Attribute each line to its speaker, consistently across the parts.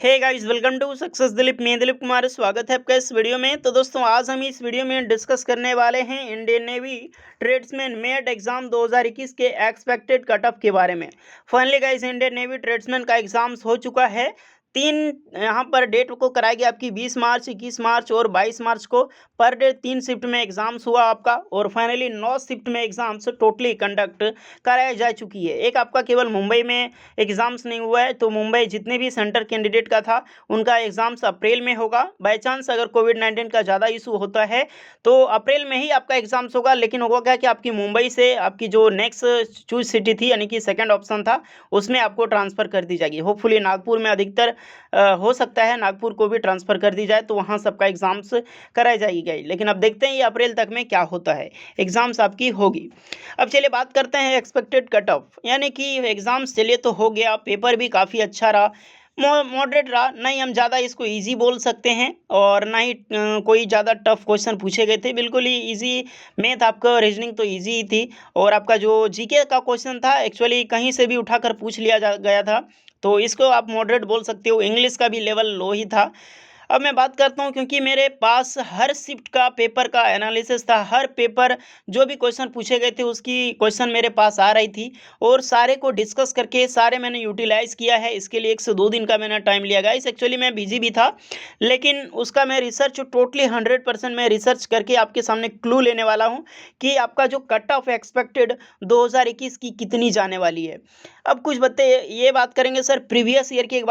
Speaker 1: Hey guys, welcome to success Dilip. मैं दिलीप कुमार, स्वागत है आपका इस वीडियो में। तो दोस्तों, आज हम इस वीडियो में डिस्कस करने वाले हैं Indian navy tradesman met exam 2021 के एक्सपेक्टेड कट ऑफ के बारे में। Finally guys, Indian navy tradesman का एग्जाम्स हो चुका है। तीन यहाँ पर डेट को कराएगी आपकी 20 मार्च, 21 मार्च और 22 मार्च को। पर डे 3 शिफ्ट में एग्जाम्स हुआ आपका, और फाइनली 9 शिफ्ट में एग्जाम्स टोटली कंडक्ट कराई जा चुकी है। एक आपका केवल मुंबई में एग्जाम्स नहीं हुआ है, तो मुंबई जितने भी सेंटर कैंडिडेट का था उनका एग्जाम्स अप्रैल में होगा। बाय चांस अगर कोविड-19 का ज़्यादा इशू होता है तो अप्रैल में ही आपका एग्जाम्स होगा। लेकिन होगा क्या कि आपकी मुंबई से आपकी जो नेक्स्ट चूज सिटी थी, यानी कि सेकंड ऑप्शन था, उसमें आपको ट्रांसफ़र कर दी जाएगी। होपफुली नागपुर में अधिकतर हो सकता है नागपुर को भी ट्रांसफ़र कर दी जाए, तो वहाँ सबका एग्जाम्स कराई जाएगी। लेकिन अब देखते हैं ये अप्रैल तक में क्या होता है, एग्जाम्स आपकी होगी। अब चलिए बात करते हैं एक्सपेक्टेड कट ऑफ, यानी कि एग्जाम्स चलिए तो हो गया, पेपर भी काफ़ी अच्छा रहा, मॉडरेट रहा। नहीं हम ज़्यादा इसको इजी बोल सकते हैं, और ना ही कोई ज़्यादा टफ क्वेश्चन पूछे गए थे, बिल्कुल ही इजी। मैथ आपका रीजनिंग तो इजी ही थी, और आपका जो जीके का क्वेश्चन था एक्चुअली कहीं से भी उठाकर पूछ लिया गया था, तो इसको आप मॉडरेट बोल सकते हो। इंग्लिश का भी लेवल लो ही था। अब मैं बात करता हूँ, क्योंकि मेरे पास हर शिफ्ट का पेपर का एनालिसिस था, हर पेपर जो भी क्वेश्चन पूछे गए थे उसकी क्वेश्चन मेरे पास आ रही थी, और सारे को डिस्कस करके सारे मैंने यूटिलाइज किया है। इसके लिए 1 से 2 दिन का मैंने टाइम लिया। गाइस एक्चुअली मैं बिजी भी था, लेकिन उसका मैं रिसर्च टोटली 100% मैं रिसर्च करके आपके सामने क्लू लेने वाला हूँ कि आपका जो कट ऑफ एक्सपेक्टेड 2021 की कितनी जाने वाली है। अब कुछ ये बात करेंगे सर, प्रीवियस ईयर की एक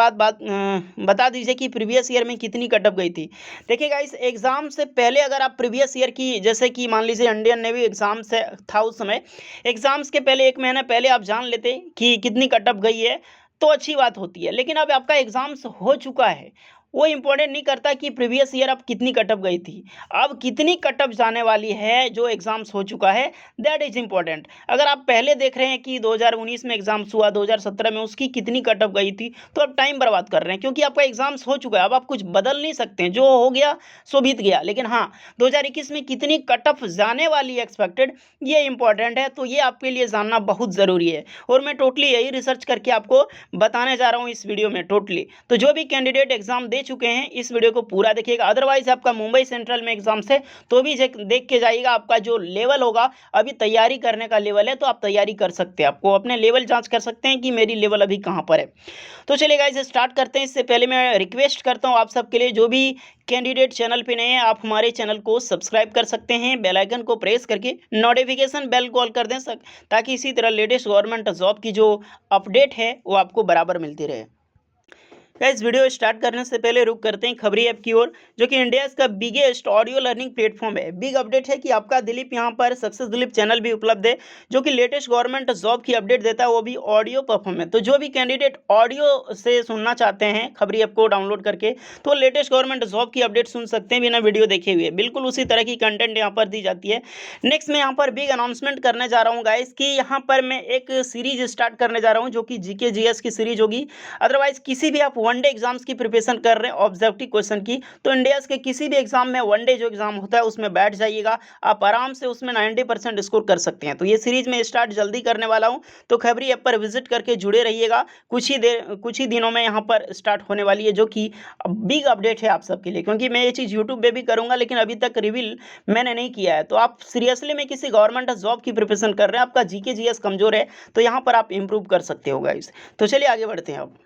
Speaker 1: बता दीजिए कि प्रीवियस ईयर में कितनी कट ऑफ गई थी। देखिए गाइस, एग्जाम से पहले अगर आप प्रीवियस ईयर की, जैसे कि मान लीजिए इंडियन नेवी एग्जाम से था उस समय, एग्जाम्स के पहले 1 महीना पहले आप जान लेते कि कितनी कट ऑफ गई है, तो अच्छी बात होती है। लेकिन अब आपका एग्जाम्स हो चुका है, वो इंपॉर्टेंट नहीं करता कि प्रीवियस ईयर अब कितनी कट ऑफ गई थी। अब कितनी कट ऑफ जाने वाली है जो एग्जाम्स हो चुका है, दैट इज इंपॉर्टेंट। अगर आप पहले देख रहे हैं कि 2019 में एग्जाम्स हुआ, 2017 में उसकी कितनी कट ऑफ गई थी, तो आप टाइम बर्बाद कर रहे हैं, क्योंकि आपका एग्जाम्स हो चुका है। अब आप कुछ बदल नहीं सकते हैं, जो हो गया सो बीत गया। लेकिन हाँ, 2021 में कितनी कट ऑफ जाने वाली एक्सपेक्टेड, ये इंपॉर्टेंट है, तो ये आपके लिए जानना बहुत ज़रूरी है। और मैं टोटली यही रिसर्च करके आपको बताने जा रहा हूँ इस वीडियो में टोटली। तो जो भी कैंडिडेट एग्जाम दे चुके हैं, इस वीडियो को पूरा देखिएगा। अदरवाइज आपका मुंबई सेंट्रल में एग्जाम्स है, तो भी देख के जाइएगा। आपका जो लेवल होगा, अभी तैयारी करने का लेवल है, तो आप तैयारी कर सकते हैं, आपको अपने लेवल जांच कर सकते हैं कि मेरी लेवल अभी कहाँ पर है। तो चलिए गाइस, स्टार्ट करते हैं। इससे पहले मैं रिक्वेस्ट करता हूँ आप सबके लिए, जो भी कैंडिडेट चैनल पे नए हैं, आप हमारे चैनल को सब्सक्राइब कर सकते हैं, बेल आइकन को प्रेस करके नोटिफिकेशन बेल कॉल कर दें, ताकि इसी तरह लेटेस्ट गवर्नमेंट जॉब की जो अपडेट है वो आपको बराबर मिलती रहे। गाइस, वीडियो स्टार्ट करने से पहले रुक करते हैं खबरी ऐप की ओर, जो कि इंडिया का बिगेस्ट ऑडियो लर्निंग प्लेटफॉर्म है। बिग अपडेट है कि आपका दिलीप यहाँ पर सक्सेस दिलीप चैनल भी उपलब्ध है, जो कि लेटेस्ट गवर्नमेंट जॉब की अपडेट देता है, वो भी ऑडियो परफॉर्म है। तो जो भी कैंडिडेट ऑडियो से सुनना चाहते हैं खबरी ऐप को डाउनलोड करके, तो लेटेस्ट गवर्नमेंट जॉब की अपडेट सुन सकते हैं बिना वीडियो देखे हुए। बिल्कुल उसी तरह की कंटेंट यहाँ पर दी जाती है। नेक्स्ट मैं यहाँ पर बिग अनाउंसमेंट करने जा रहा हूँ गाइस, कि यहाँ पर मैं एक सीरीज स्टार्ट करने जा रहा हूँ, जो कि जीके जीएस की सीरीज होगी। अदरवाइज किसी भी आप वनडे एग्जाम्स की प्रिपरेशन कर रहे हैं ऑब्जेक्टिव क्वेश्चन की, तो इंडिया के किसी भी एग्जाम में वनडे जो एग्जाम होता है उसमें बैठ जाइएगा, आप आराम से उसमें 90% स्कोर कर सकते हैं। तो ये सीरीज में स्टार्ट जल्दी करने वाला हूं, तो खबरी ऐप पर विजिट करके जुड़े रहिएगा। कुछ ही दिनों में यहाँ पर स्टार्ट होने वाली है, जो कि बिग अपडेट है आप सबके लिए, क्योंकि मैं ये चीज़ यूट्यूब पे भी करूंगा, लेकिन अभी तक रिवील मैंने नहीं किया है। तो आप सीरियसली में किसी गवर्नमेंट जॉब की प्रिपरेशन कर रहे हैं, आपका जीके जीएस कमजोर है, तो यहाँ पर आप इंप्रूव कर सकते हो गाइस। तो चलिए आगे बढ़ते हैं अब।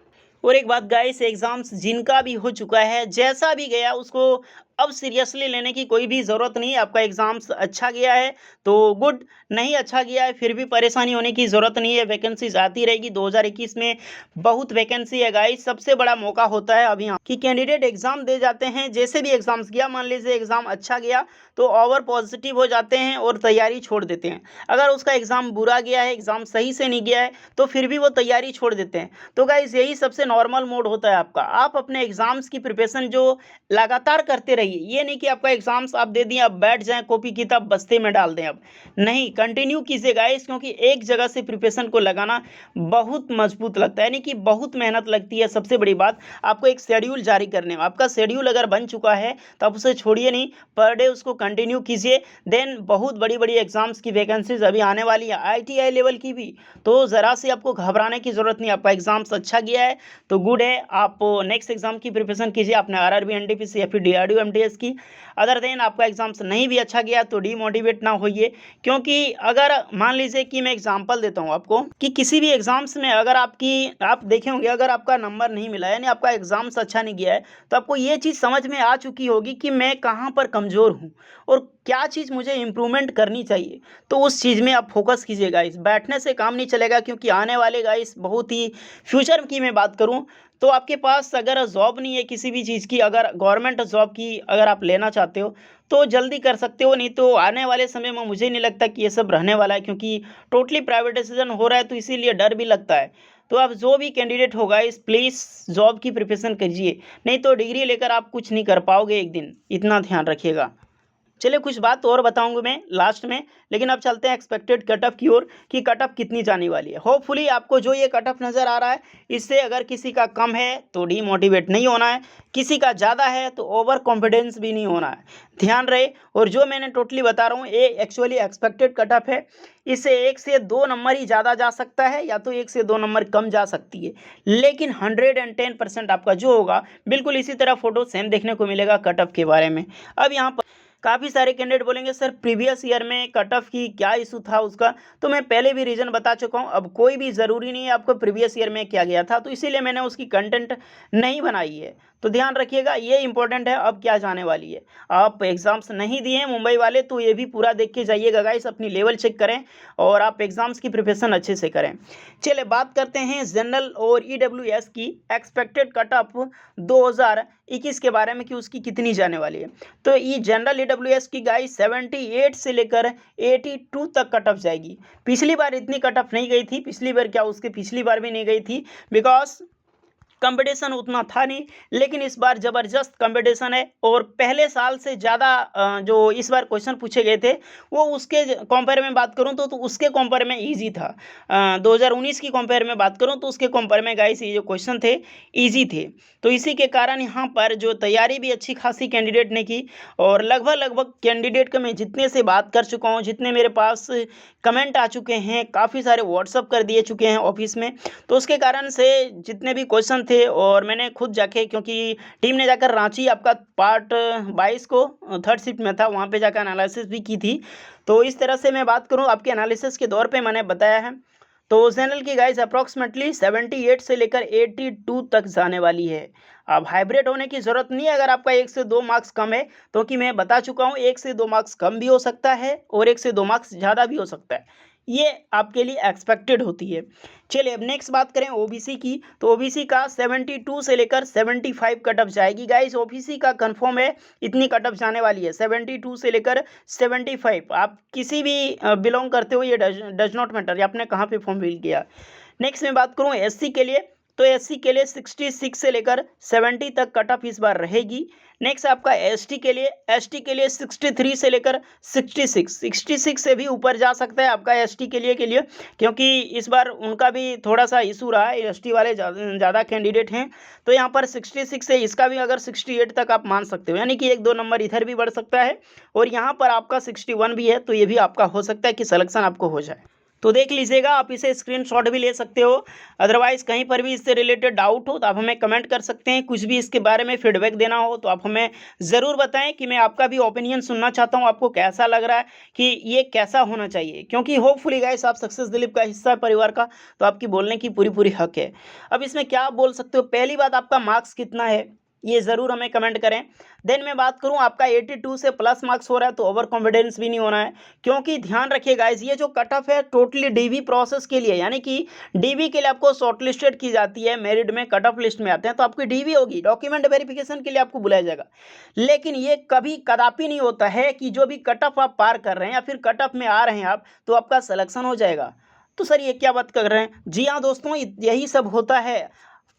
Speaker 1: और एक बात गाइस, एग्जाम्स जिनका भी हो चुका है, जैसा भी गया, उसको अब सीरियसली लेने की कोई भी ज़रूरत नहीं है। आपका एग्जाम्स अच्छा गया है तो गुड, नहीं अच्छा गया है फिर भी परेशानी होने की ज़रूरत नहीं है। वैकेंसीज आती रहेगी। 2021 में बहुत वैकेंसी है गाइस। सबसे बड़ा मौका होता है अभी यहाँ कि कैंडिडेट एग्जाम दे जाते हैं, जैसे भी एग्जाम्स गया, मान लीजिए एग्जाम अच्छा गया तो ओवर पॉजिटिव हो जाते हैं और तैयारी छोड़ देते हैं। अगर उसका एग्जाम बुरा गया है, एग्जाम सही से नहीं गया है, तो फिर भी वो तैयारी छोड़ देते हैं। तो गाइस, यही सबसे नॉर्मल मोड होता है आपका। आप अपने एग्जाम्स की प्रिपरेशन जो लगातार करते रहिए, चाहिए। ये नहीं कि आपका एग्जाम्स आप दे दिए, अब बैठ जाएं कॉपी किताब बस्ते में डाल दें, अब नहीं, कंटिन्यू कीजिए गाइस, क्योंकि एक जगह से प्रिपरेशन को लगाना बहुत मजबूत लगता है, यानी कि बहुत मेहनत लगती है। सबसे बड़ी बात, आपको एक शेड्यूल जारी करने में, आपका शेड्यूल अगर बन चुका है तो आप उसे छोड़िए नहीं, पर डे उसको कंटिन्यू कीजिए। देन बहुत बड़ी बड़ी एग्जाम्स की वैकेंसीज अभी आने वाली है, ITI लेवल की भी, तो ज़रा से आपको घबराने की ज़रूरत नहीं। आपका एग्जाम्स अच्छा गया है तो गुड है, आप नेक्स्ट एग्जाम की प्रिपरेशन कीजिए, आपने RRB NTPC या फिर DRDO MTS की। अदर देन आपका एग्जाम्स नहीं भी अच्छा गया तो डीमोटिवेट ना होइए, क्योंकि अगर मान लीजिए कि मैं एग्जांपल देता हूं आपको कि किसी भी एग्जाम्स में अगर आप देखे होंगे, अगर आपका नंबर नहीं मिला यानी आपका एग्जाम्स अच्छा नहीं गया है, तो आपको ये चीज़ समझ में आ चुकी होगी कि मैं कहाँ पर कमज़ोर हूँ और क्या चीज़ मुझे इम्प्रूवमेंट करनी चाहिए। तो उस चीज़ में आप फोकस कीजिए गाइस, बैठने से काम नहीं चलेगा, क्योंकि आने वाले गाइस बहुत ही फ्यूचर की मैं बात करूँ तो आपके पास अगर जॉब नहीं है किसी भी चीज़ की, अगर गवर्नमेंट जॉब की अगर आप लेना चाहते हो तो जल्दी कर सकते हो, नहीं तो आने वाले समय में मुझे नहीं लगता कि ये सब रहने वाला है, क्योंकि टोटली प्राइवेटाइजेशन हो रहा है, तो इसीलिए डर भी लगता है। तो आप जो भी कैंडिडेट होगा इस प्लीज़ जॉब की प्रिपरेशन कीजिए, नहीं तो डिग्री लेकर आप कुछ नहीं कर पाओगे एक दिन, इतना ध्यान रखिएगा। चलिए कुछ बात और बताऊंगा मैं लास्ट में, लेकिन अब चलते हैं एक्सपेक्टेड कट ऑफ की ओर कि कट ऑफ कितनी जाने वाली है। होपफुली आपको जो ये कट ऑफ नज़र आ रहा है, इससे अगर किसी का कम है तो डीमोटिवेट नहीं होना है, किसी का ज़्यादा है तो ओवर कॉन्फिडेंस भी नहीं होना है, ध्यान रहे। और जो मैंने टोटली बता रहा हूँ ये एक्चुअली एक्सपेक्टेड कट ऑफ है, इससे 1 से 2 नंबर ही ज़्यादा जा सकता है या तो 1 से 2 नंबर कम जा सकती है, लेकिन 110% आपका जो होगा बिल्कुल इसी तरह फोटो सेम देखने को मिलेगा कट ऑफ के बारे में। अब यहाँ पर काफ़ी सारे कैंडिडेट बोलेंगे सर प्रीवियस ईयर में कट ऑफ की क्या इशू था उसका, तो मैं पहले भी रीज़न बता चुका हूँ। अब कोई भी ज़रूरी नहीं है आपको प्रीवियस ईयर में क्या गया था, तो इसीलिए मैंने उसकी कंटेंट नहीं बनाई है, तो ध्यान रखिएगा, ये इंपॉर्टेंट है। अब क्या जाने वाली है, आप एग्ज़ाम्स नहीं दिए हैं मुंबई वाले तो ये भी पूरा देख के जाइएगा गाइस, अपनी लेवल चेक करें और आप एग्ज़ाम्स की प्रिपरेशन अच्छे से करें। चलिए बात करते हैं जनरल और EWS की एक्सपेक्टेड कट ऑफ 2021 के बारे में कि उसकी कितनी जाने वाली है। तो ये जनरल EWS की गाइस 78 से लेकर 82 तक कट ऑफ जाएगी। पिछली बार इतनी कट ऑफ नहीं गई थी, पिछली बार क्या उसके पिछली बार भी नहीं गई थी, बिकॉज कंपटीशन उतना था नहीं, लेकिन इस बार ज़बरदस्त कंपटीशन है और पहले साल से ज़्यादा जो इस बार क्वेश्चन पूछे गए थे वो उसके कंपेयर में बात करूं तो उसके कंपेयर में इजी था। 2019 की कंपेयर में बात करूं तो उसके कंपेयर में गाइस ये जो क्वेश्चन थे इजी थे, तो इसी के कारण यहाँ पर जो तैयारी भी अच्छी खासी कैंडिडेट ने की और लगभग कैंडिडेट का मैं जितने से बात कर चुका हूँ, जितने मेरे पास कमेंट आ चुके हैं, काफ़ी सारे व्हाट्सअप कर दिए चुके हैं ऑफिस में, तो उसके कारण से जितने भी क्वेश्चन थे और मैंने खुद जाके, क्योंकि टीम ने जाकर रांची आपका पार्ट 22 को थर्ड शिफ्ट में था, वहाँ पे जाकर एनालिसिस भी की थी। तो इस तरह से मैं बात करूँ आपके एनालिसिस के दौर पे मैंने बताया है, तो चैनल की गाइस अप्रॉक्सीमेटली 78 से लेकर 82 तक जाने वाली है। अब हाइब्रिड होने की ज़रूरत नहीं है अगर आपका 1 से 2 मार्क्स कम है, क्योंकि मैं बता चुका हूँ 1 से 2 मार्क्स कम भी हो सकता है और 1 से 2 मार्क्स ज़्यादा भी हो सकता है, ये आपके लिए एक्सपेक्टेड होती है। चलिए अब नेक्स्ट बात करें ओबीसी की, तो ओबीसी का 72 से लेकर 75 कट ऑफ जाएगी गाइस, ओबीसी का कंफर्म है इतनी कट ऑफ जाने वाली है 72 से लेकर 75। आप किसी भी बिलोंग करते हो ये डज नॉट मैटर, आपने कहाँ पे फॉर्म फिल किया। नेक्स्ट मैं बात करूँ एससी के लिए, तो एससी के लिए 66 से लेकर 70 तक कट ऑफ इस बार रहेगी। नेक्स्ट आपका एसटी के लिए 63 से लेकर 66 से भी ऊपर जा सकता है आपका एसटी के लिए क्योंकि इस बार उनका भी थोड़ा सा इशू रहा है, एसटी वाले ज़्यादा कैंडिडेट हैं, तो यहाँ पर 66 है, इसका भी अगर 68 तक आप मान सकते हो, यानी कि 1-2 नंबर इधर भी बढ़ सकता है और यहाँ पर आपका 61 भी है, तो ये भी आपका हो सकता है कि सिलेक्शन आपको हो जाए। तो देख लीजिएगा, आप इसे स्क्रीनशॉट भी ले सकते हो, अदरवाइज़ कहीं पर भी इससे रिलेटेड डाउट हो तो आप हमें कमेंट कर सकते हैं, कुछ भी इसके बारे में फीडबैक देना हो तो आप हमें ज़रूर बताएं कि मैं आपका भी ओपिनियन सुनना चाहता हूं, आपको कैसा लग रहा है कि ये कैसा होना चाहिए, क्योंकि होपफुली गाइस आप सक्सेस दिलीप का हिस्सा परिवार का, तो आपकी बोलने की पूरी हक है। अब इसमें क्या आप बोल सकते हो, पहली बात आपका मार्क्स कितना है ये ज़रूर हमें कमेंट करें। देन मैं बात करूं आपका 82 से प्लस मार्क्स हो रहा है तो ओवर कॉन्फिडेंस भी नहीं होना है, क्योंकि ध्यान रखिए गाइस ये जो कट ऑफ है टोटली डीवी प्रोसेस के लिए, यानी कि डीवी के लिए आपको शॉर्टलिस्टेड की जाती है, मेरिट में कट ऑफ लिस्ट में आते हैं तो आपकी डीवी होगी, डॉक्यूमेंट वेरिफिकेशन के लिए आपको बुलाया जाएगा, लेकिन ये कभी कदापि नहीं होता है कि जो भी कट ऑफ आप पार कर रहे हैं या फिर कट ऑफ में आ रहे हैं आप तो आपका सिलेक्शन हो जाएगा। तो सर ये क्या बात कर रहे हैं, जी हाँ दोस्तों, यही सब होता है।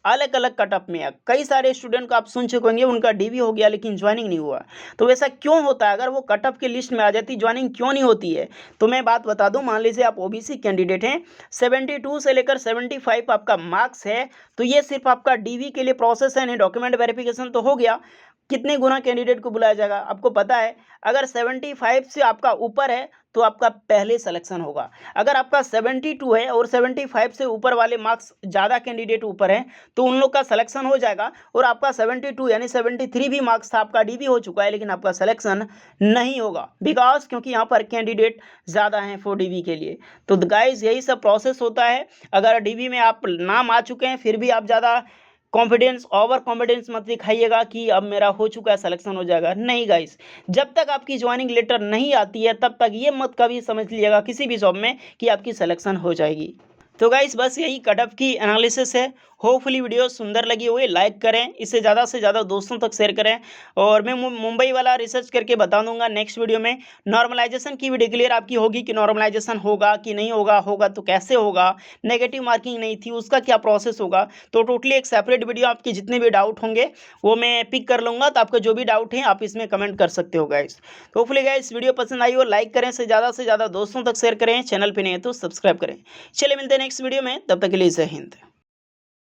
Speaker 1: अलग अलग कट ऑफ में है। कई सारे स्टूडेंट को आप सुन चुके होंगे उनका डीवी हो गया लेकिन ज्वाइनिंग नहीं हुआ। तो वैसा क्यों होता है? अगर वो कट ऑफ की लिस्ट में आ जाती ज्वाइनिंग क्यों नहीं होती है? तो मैं बात बता दूं, मान लीजिए आप ओबीसी कैंडिडेट हैं, 72 से लेकर 75 आपका मार्क्स है, तो ये सिर्फ आपका डीवी के लिए प्रोसेस है, नहीं डॉक्यूमेंट वेरिफिकेशन तो हो गया। कितने गुना कैंडिडेट को बुलाया जाएगा आपको पता है? अगर 75 से आपका ऊपर है तो आपका पहले सिलेक्शन होगा। अगर आपका 72 है और 75 से ऊपर वाले मार्क्स ज़्यादा कैंडिडेट ऊपर हैं तो उन लोग का सिलेक्शन हो जाएगा। और आपका 72 यानी 73 भी मार्क्स था, आपका डीवी हो चुका है, लेकिन आपका सिलेक्शन नहीं होगा बिकॉज क्योंकि यहाँ पर कैंडिडेट ज़्यादा हैं फॉर डीवी के लिए। तो गाइज यही सब प्रोसेस होता है। अगर डीवी में आप नाम आ चुके हैं फिर भी आप ज़्यादा कॉन्फिडेंस ओवर कॉन्फिडेंस मत दिखाइएगा कि अब मेरा हो चुका है सिलेक्शन हो जाएगा। नहीं गाइस, जब तक आपकी ज्वाइनिंग लेटर नहीं आती है तब तक ये मत कभी समझ लीजिएगा किसी भी जॉब में कि आपकी सिलेक्शन हो जाएगी। तो गाइस बस यही कट ऑफ की एनालिसिस है। होपफुली वीडियो सुंदर लगी हुई लाइक करें, इसे ज़्यादा से ज़्यादा दोस्तों तक शेयर करें। और मैं मुंबई वाला रिसर्च करके बता दूंगा नेक्स्ट वीडियो में। नॉर्मलाइजेशन की भी डिक्लेयर आपकी होगी कि नॉर्मलाइजेशन होगा कि नहीं होगा, होगा तो कैसे होगा, नेगेटिव मार्किंग नहीं थी उसका क्या प्रोसेस होगा। तो टोटली एक सेपरेट वीडियो आपके जितने भी डाउट होंगे वो मैं पिक कर लूँगा। तो आपका जो भी डाउट है आप इसमें कमेंट कर सकते हो गाइस। तो होपफुली गाइस वीडियो पसंद आई हो लाइक करें, से ज़्यादा दोस्तों तक शेयर करें, चैनल पर नहीं है तो सब्सक्राइब करें। चलिए मिलते हैं नेक्स्ट वीडियो में, तब तक के लिए जय हिंद।